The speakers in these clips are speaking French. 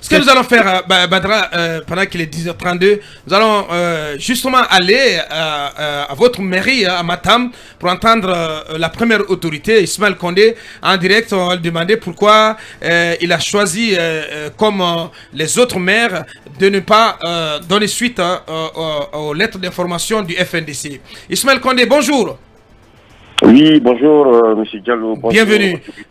Ce que nous allons faire, Badra, pendant qu'il est 10h32, nous allons justement aller à votre mairie, à Matam, pour entendre la première autorité, Ismaël Condé, en direct. On va lui demander pourquoi il a choisi, comme les autres maires, de ne pas donner suite aux lettres d'information du FNDC. Ismaël Condé, bonjour. Oui, bonjour, Monsieur Diallo. Bonjour,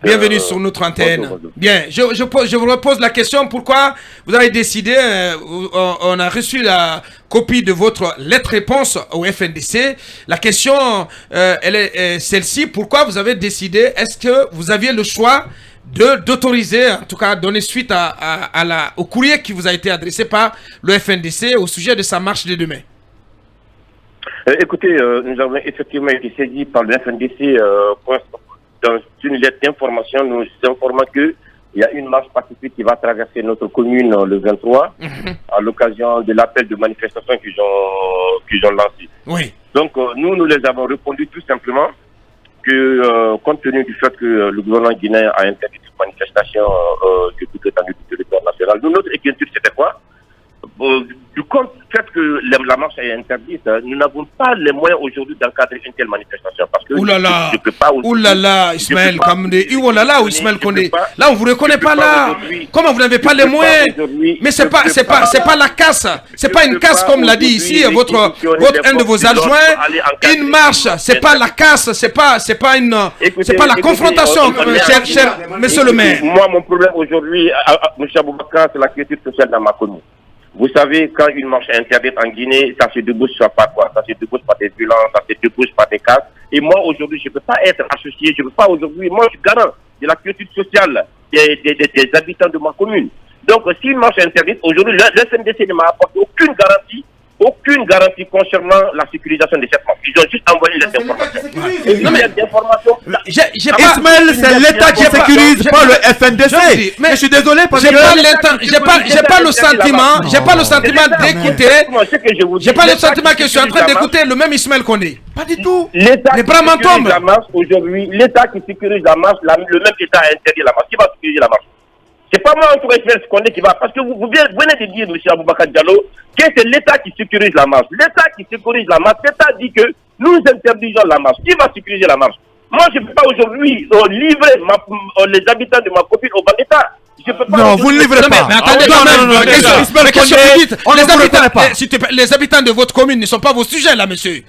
bienvenue sur notre antenne. Bonjour. Bien, je vous repose la question, pourquoi vous avez décidé, on a reçu la copie de votre lettre-réponse au FNDC. La question, elle est celle-ci, pourquoi vous avez décidé, est-ce que vous aviez le choix d'autoriser, en tout cas, donner suite au courrier qui vous a été adressé par le FNDC au sujet de sa marche de demain? Écoutez, nous avons effectivement été saisis par le FNDC dans une lettre d'information. Nous informons qu'il y a une marche pacifique qui va traverser notre commune le 23 à l'occasion de l'appel de manifestation qu'ils ont lancé. Oui. Donc, nous les avons répondu tout simplement que, compte tenu du fait que le gouvernement guinéen a interdit toute manifestation de toute l'étendue du territoire national, notre inquiétude, c'était quoi? Du fait que la marche est interdite, nous n'avons pas les moyens aujourd'hui d'encadrer une telle manifestation. Parce que je peux pas aussi, oulala, Ismaël Kamdé, oulala, Ismaël Condé. Là, on vous reconnaît pas là. Comment vous n'avez pas les moyens? Mais c'est pas la casse. C'est pas une casse comme l'a dit ici un de vos adjoints. Une marche, c'est pas la casse, c'est pas la confrontation, cher monsieur le maire. Moi, mon problème aujourd'hui, monsieur Aboubakar, c'est la quiétude sociale dans ma commune. Vous savez, quand une marche est interdite en Guinée, ça se débouche par quoi? Ça se débouche par des violences, ça se débouche par des casses. Et moi, aujourd'hui, je ne peux pas être associé, je ne peux pas aujourd'hui, moi, je suis garant de la quiétude sociale des habitants de ma commune. Donc, si une marche est interdite, aujourd'hui, le FNDC ne m'a apporté aucune garantie concernant la sécurisation de cette marche. Ils ont juste envoyé les informations. Ismaël, c'est l'État qui sécurise, pas le FNDC. Mais je suis désolé parce que j'ai pas le sentiment d'écouter. J'ai pas le sentiment que je suis en train d'écouter le même Ismaël Condé. Pas du tout. L'État qui sécurise la marche aujourd'hui, l'État qui sécurise la marche, le même État a interdit la marche. Qui va sécuriser la marche? C'est pas moi, en tout cas, qui va. Parce que vous venez de dire, M. Aboubakar Diallo, que c'est l'État qui sécurise la marche. L'État qui sécurise la marche, l'État dit que nous interdisons la marche. Qui va sécuriser la marche? Moi, je ne peux pas aujourd'hui livrer les habitants de ma commune au Bandétat. Non, vous ne livrez pas. Mais attendez, les habitants de votre commune ne sont pas vos sujets, là, monsieur.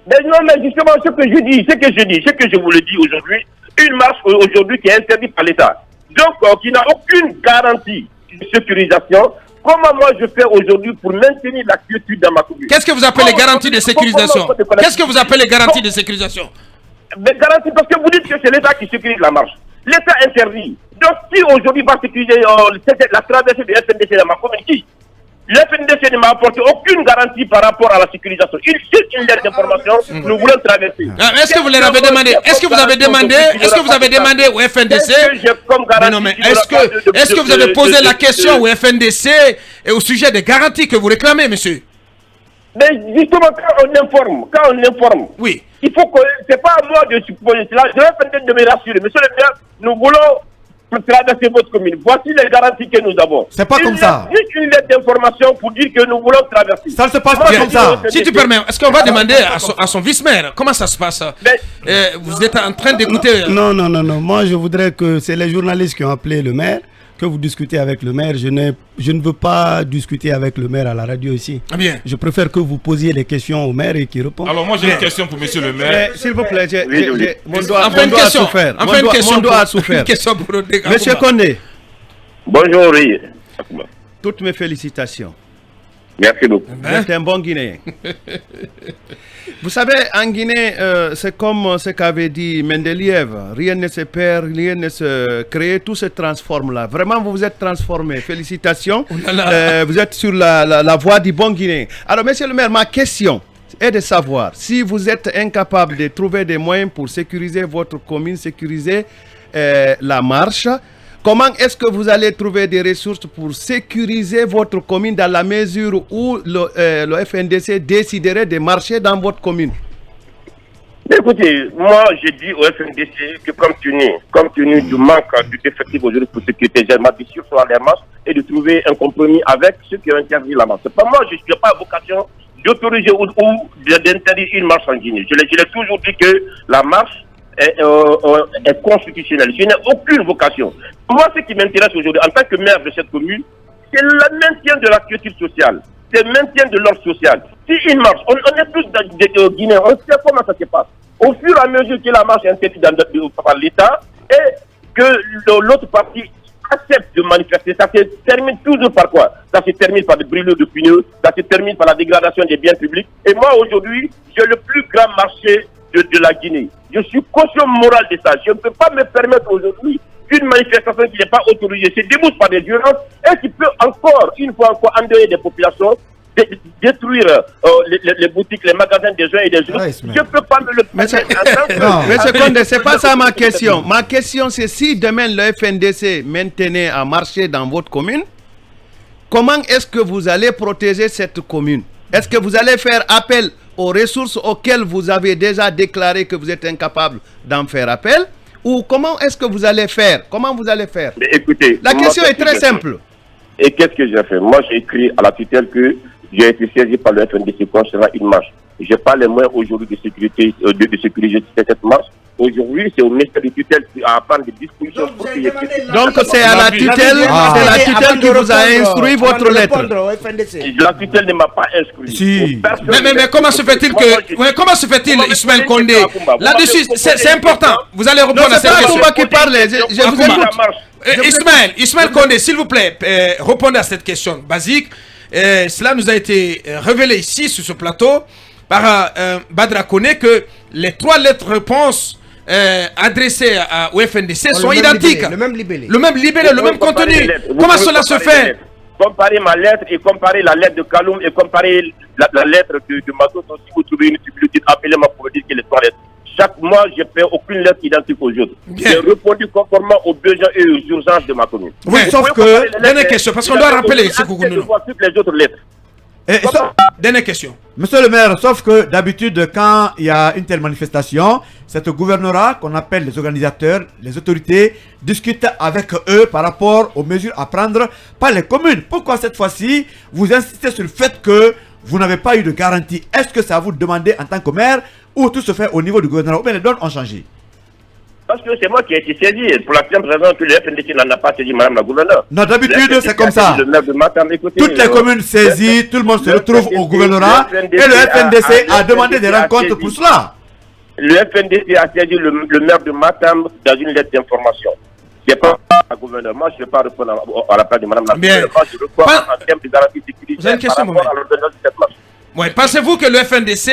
Mais non, mais justement, ce que je vous le dis aujourd'hui, une marche aujourd'hui qui est interdite par l'État. Donc, qui n'a aucune garantie de sécurisation. Comment moi je fais aujourd'hui pour maintenir la quiétude dans ma commune? Qu'est-ce que vous appelez garantie de sécurisation? Qu'est-ce que vous appelez garantie de sécurisation? Mais garantie, parce que vous dites que c'est l'État qui sécurise la marche. L'État interdit. Donc, qui aujourd'hui va sécuriser la traversée du FNDC dans ma commune? Qui? Le FNDC ne m'a apporté aucune garantie par rapport à la sécurisation. Il suit une lettre d'information, nous voulons traverser. Est-ce que vous leur avez demandé? Est-ce que vous avez demandé au FNDC? Est-ce que vous avez posé la question au FNDC et au sujet des garanties que vous réclamez, monsieur? Mais justement, quand on informe, oui. Il faut que, c'est pas à moi de supposer cela, je vais peut-être de me rassurer. Monsieur le maire, nous voulons traverser votre commune. Voici les garanties que nous avons. C'est pas comme ça. Juste une lettre d'information pour dire que nous voulons traverser. Ça ne se passe pas comme ça. Si tu permets, est-ce qu'on va demander à son vice-maire comment ça se passe? Vous êtes en train d'écouter. Non. Moi, je voudrais que c'est les journalistes qui ont appelé le maire, que vous discutez avec le maire. Je ne veux pas discuter avec le maire à la radio ici. Ah bien. Je préfère que vous posiez les questions au maire et qu'il réponde. Alors moi j'ai une question pour monsieur le maire. S'il vous plaît, mon doigt a souffert. Monsieur Condé. Bonjour, oui. Toutes mes félicitations. Merci beaucoup. Vous êtes un bon Guinéen. Vous savez, en Guinée, c'est comme ce qu'avait dit Mendeleev. Rien ne se perd, rien ne se crée, tout se transforme là. Vraiment, vous vous êtes transformé. Félicitations. Vous êtes sur la voie du bon Guinéen. Alors, monsieur le maire, ma question est de savoir si vous êtes incapable de trouver des moyens pour sécuriser votre commune, sécuriser la marche. Comment est-ce que vous allez trouver des ressources pour sécuriser votre commune dans la mesure où le FNDC déciderait de marcher dans votre commune? Écoutez, moi, j'ai dit au FNDC que compte tenu du manque d'effectifs aujourd'hui pour sécurité, j'ai ma vision sur la marche et de trouver un compromis avec ceux qui ont interdit la marche. C'est pas moi, je n'ai pas vocation d'autoriser ou d'interdire une marche en Guinée. Je l'ai toujours dit que la marche est constitutionnelle. Je n'ai aucune vocation. Moi, ce qui m'intéresse aujourd'hui, en tant que maire de cette commune, c'est le maintien de la culture sociale. C'est le maintien de l'ordre social. Si une marche, on est tous des Guinéens, on sait comment ça se passe. Au fur et à mesure que la marche est interdite par l'État et que l'autre partie accepte de manifester, ça se termine toujours par quoi? Ça se termine par des brûlures de pneus, ça se termine par la dégradation des biens publics. Et moi, aujourd'hui, j'ai le plus grand marché de la Guinée. Je suis caution morale de ça. Je ne peux pas me permettre aujourd'hui une manifestation qui n'est pas autorisée, se débouche par des violences et qui peut encore, une fois encore, endeuiller des populations, détruire les boutiques, les magasins des uns et des autres. Je ne peux pas me le permettre. Monsieur Condé, ce n'est pas ça ma question. Ma question, c'est si demain le FNDC maintenait à marcher dans votre commune, comment est-ce que vous allez protéger cette commune? Est-ce que vous allez faire appel aux ressources auxquelles vous avez déjà déclaré que vous êtes incapable d'en faire appel? Ou comment est-ce que vous allez faire? Comment vous allez faire? Mais écoutez, la question est très simple. Et qu'est-ce que j'ai fait? Moi, j'ai écrit à la tutelle que j'ai été saisi par le FNDC concernant une marche. Je n'ai pas les moyens aujourd'hui de sécuriser cette marche. Aujourd'hui, c'est au ministère de tutelle à prendre des dispositions. Donc, c'est à la tutelle qui vous a instruit votre lettre. La tutelle ne m'a pas instruit. Si. Mais comment se fait-il que... comment se fait-il, Ismaël Condé? Là-dessus, c'est important. Vous allez répondre à cette question. C'est pas qui parle. Je vous écoute. Ismaël Condé, s'il vous plaît, répondez à cette question basique. Cela nous a été révélé ici, sur ce plateau, par Badra Koné, que les 3 lettres réponses adressées au FNDC sont identiques. Le même libellé, le même contenu. Comment cela se fait? Comparez ma lettre et comparez la lettre de Kaloum et comparez la lettre de Matos. Si vous trouvez une utilité, appelez-moi pour dire que les 3 lettres. Chaque mois, je fais aucune lettre identique aux autres. J'ai répondu conformément aux besoins et aux urgences de ma commune. Oui, sauf que... Dernière question, parce qu'on doit rappeler ce que vous nous... toutes les autres lettres. Dernière question. Monsieur le maire, sauf que d'habitude, quand il y a une telle manifestation, cette gouvernorat qu'on appelle les organisateurs, les autorités, discutent avec eux par rapport aux mesures à prendre par les communes. Pourquoi cette fois-ci, vous insistez sur le fait que vous n'avez pas eu de garantie? Est-ce que ça a vous demandé en tant que maire ou tout se fait au niveau du gouvernement? Ou bien les donnes ont changé? Parce que c'est moi qui ai été saisi, pour la simple raison que le FNDC n'en a pas saisi madame la gouverneure. Non, d'habitude c'est comme ça. Toutes les communes saisies, tout le monde se retrouve au gouvernorat et le FNDC a demandé des rencontres pour cela. Le FNDC a saisi le maire de Matam dans une lettre d'information. Ce n'est pas la gouverneure. Moi, je ne vais pas répondre à la place de madame la gouverneure. Moi, je réponds en termes de garantie sécuritaire par rapport à l'ordonnance de cette marche. Oui, pensez-vous que le FNDC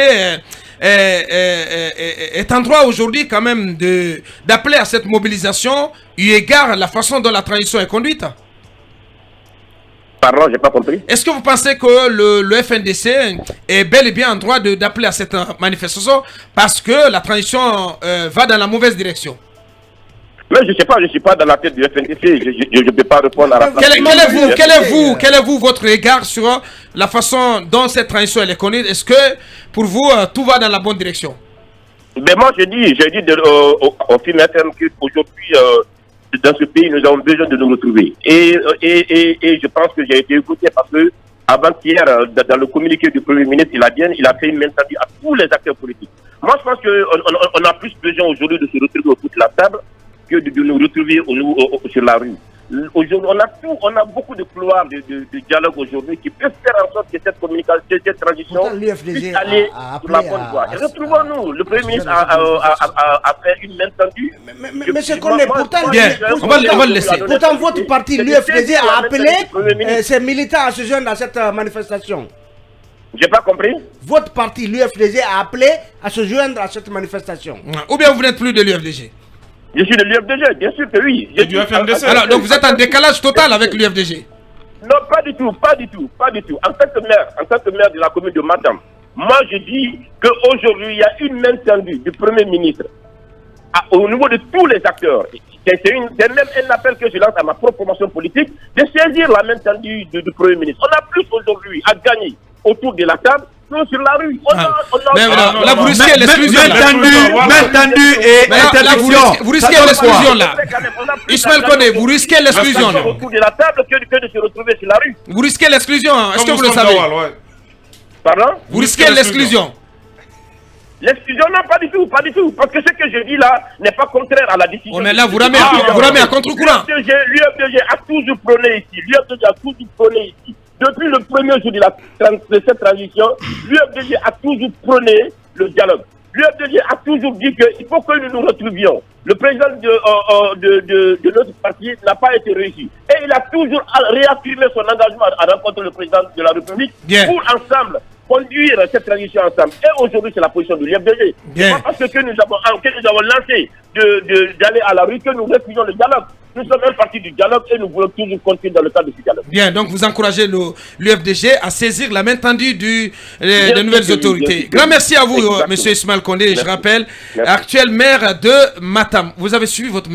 est en droit aujourd'hui quand même d'appeler à cette mobilisation eu égard à la façon dont la transition est conduite? Pardon, j'ai pas compris. Est-ce que vous pensez que le FNDC est bel et bien en droit d'appeler à cette manifestation parce que la transition va dans la mauvaise direction? Mais je ne sais pas, je ne suis pas dans la tête du FNDC, je ne peux pas répondre à la place. Quel est vous votre regard sur la façon dont cette transition elle est conduite? Est-ce que pour vous tout va dans la bonne direction? Mais moi je dis au film FM qu'aujourd'hui dans ce pays nous avons besoin de nous retrouver. Et je pense que j'ai été écouté parce que avant-hier, dans le communiqué du Premier ministre, il a fait une main tendue à tous les acteurs politiques. Moi je pense qu'on a plus besoin aujourd'hui de se retrouver autour de la table que de nous retrouver sur la rue. Aujourd'hui, on a beaucoup de couloirs de dialogue aujourd'hui qui peuvent faire en sorte que cette communication, cette transition puisse aller sur la bonne voie. Et retrouvons-nous. Le Premier ministre a fait une main tendue. Mais c'est qu'on est pourtant... Bien, on va le laisser. Pourtant, votre parti, l'UFDG, a appelé ses militants à se joindre à cette manifestation. J'ai pas compris. Votre parti, l'UFDG, a appelé à se joindre à cette manifestation. Ou bien vous n'êtes plus de l'UFDG? Je suis de l'UFDG, bien sûr que oui. Et du FNDC. Alors, donc vous êtes en décalage total avec l'UFDG? Non, pas du tout. En tant que maire de la commune de Matam, moi je dis qu'aujourd'hui, il y a une main tendue du Premier ministre au niveau de tous les acteurs. C'est même un appel que je lance à ma propre formation politique de saisir la main tendue du Premier ministre. On a plus aujourd'hui à gagner autour de la table tous sur la rue. Mais là, vous risquez l'exclusion. Main tendue et interdiction. Vous risquez l'exclusion là. Ismaël Koné, vous risquez l'exclusion. Autour de la table que de se retrouver sur la rue. Vous risquez l'exclusion. Est-ce que vous le savez? Pardon? Vous risquez l'exclusion. L'exclusion, non, pas du tout, pas du tout. Parce que ce que je dis là n'est pas contraire à la décision. Oh, mais là, vous ramez à contre-courant. L'UFDG a toujours prôné ici. L'UFDG a toujours prôné ici. Depuis le premier jour de cette transition, l'UFDG a toujours prôné le dialogue. L'UFDG a toujours dit qu'il faut que nous nous retrouvions. Le président de notre parti n'a pas été réussi. Et il a toujours réaffirmé son engagement à rencontrer le président de la République pour ensemble conduire cette transition ensemble. Et aujourd'hui, c'est la position de l'UFDG. C'est pas parce que nous avons lancé d'aller à la rue que nous refusons le dialogue. Nous sommes un parti du dialogue et nous voulons toujours continuer dans le cadre de ce dialogue. Bien, donc vous encouragez l'UFDG à saisir la main tendue des nouvelles autorités. Grand merci à vous, M. Ismaël Koné. Je rappelle, actuel maire de Matam. Vous avez suivi votre maire.